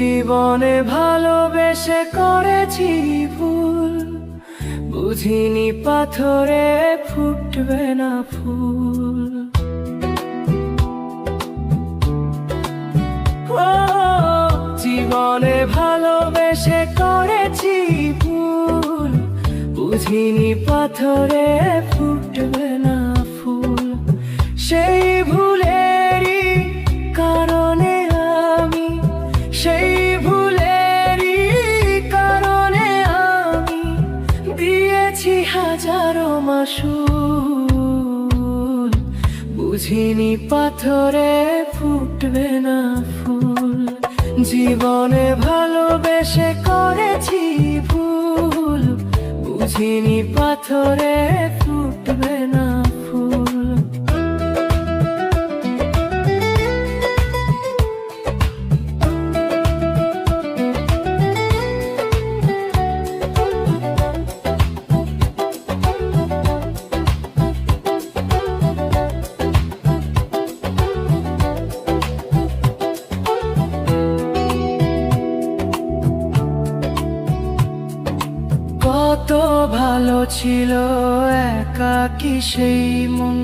জীবনে ভালোবেসে করেছি ভুল, বুঝিনি পাথরে ফুটবে না ফুল। ও জীবনে ভালোবেসে করেছি ভুল, বুঝিনি পাথরে ফুটবে না ফুল। সেই ভুলেরই কারণে আমি, সেই ভুলেরই কারণে আমি দিয়েছি হাজারো মাসুল, বুঝিনি পাথরে ফুটবে না ফুল। জীবনে ভালোবেসে করেছি ভুল, বুঝিনি পাথরে ফুটবে না ফুল। কত ভালো ছিল একাকী সেই মন,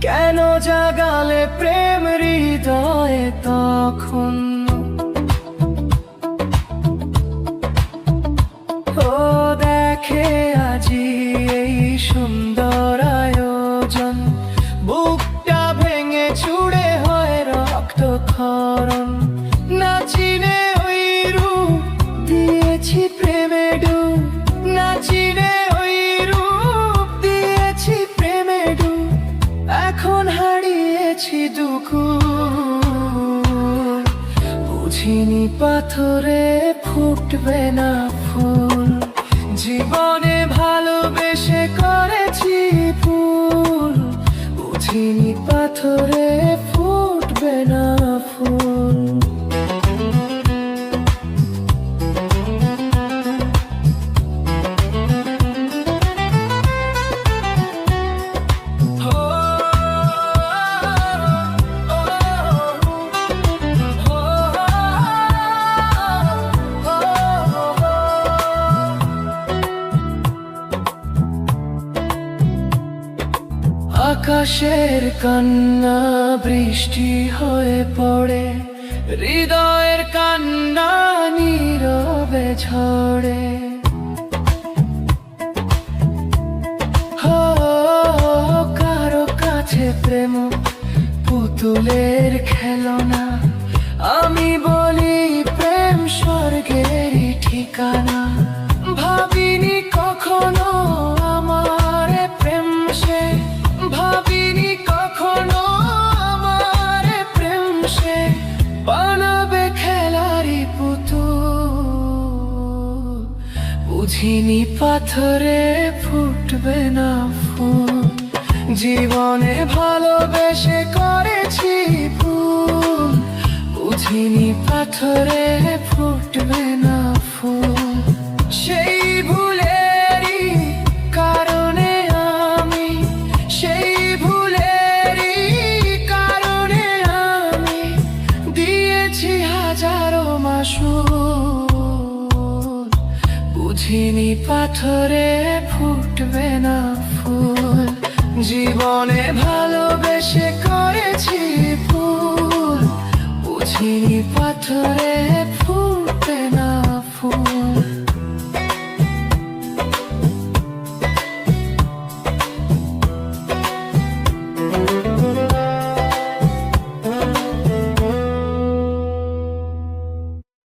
কেন জাগালে প্রেম হৃদয়ে তখন। ও দেখে আজি এই সুন্দর আয়োজন, বুকটা ভেঙে চুড়ে হয় রক্তক্ষরণ। না চিনে ওই রূপ দিয়েছি প্রেমে ডুব, না চিনে ওই রূপ দিয়েছি প্রেমে ডুব। এখন হারিয়েছি দুকুল, বুঝিনি পাথরে ফুটবে না ফুল। জীবনে ভালোবেসে করেছি ভুল, বুঝিনি পাথরে ফুটবে না ফুল। আকাশের কান্না বৃষ্টি হয়ে পড়ে, হৃদয়ের কান্না নীরবে ঝরে। কারো কাছে প্রেম পুতুলের খেলনা, আমি বলি প্রেম স্বর্গেরই ঠিকানা। ভাবিনি কখনো আমার প্রেম সে, ভাবিনি কখনো আমার প্রেম সে বানাবে খেলারি পুতুল, বুঝিনি পাথরে ফুটবে না ফুল। জীবনে ভালোবেসে করেছি ভুল, বুঝিনি পাথরে ফুটবে না ফুল। সেই ভুলেরই কারণে আমি, সেই ভুলেরই কারণে আমি দিয়েছি হাজারো মাসুল, বুঝিনি পাথরে ফুটবে না ফুল। জীবনে ভালোবেসে করেছি ভুল, বুঝিনি পাথরে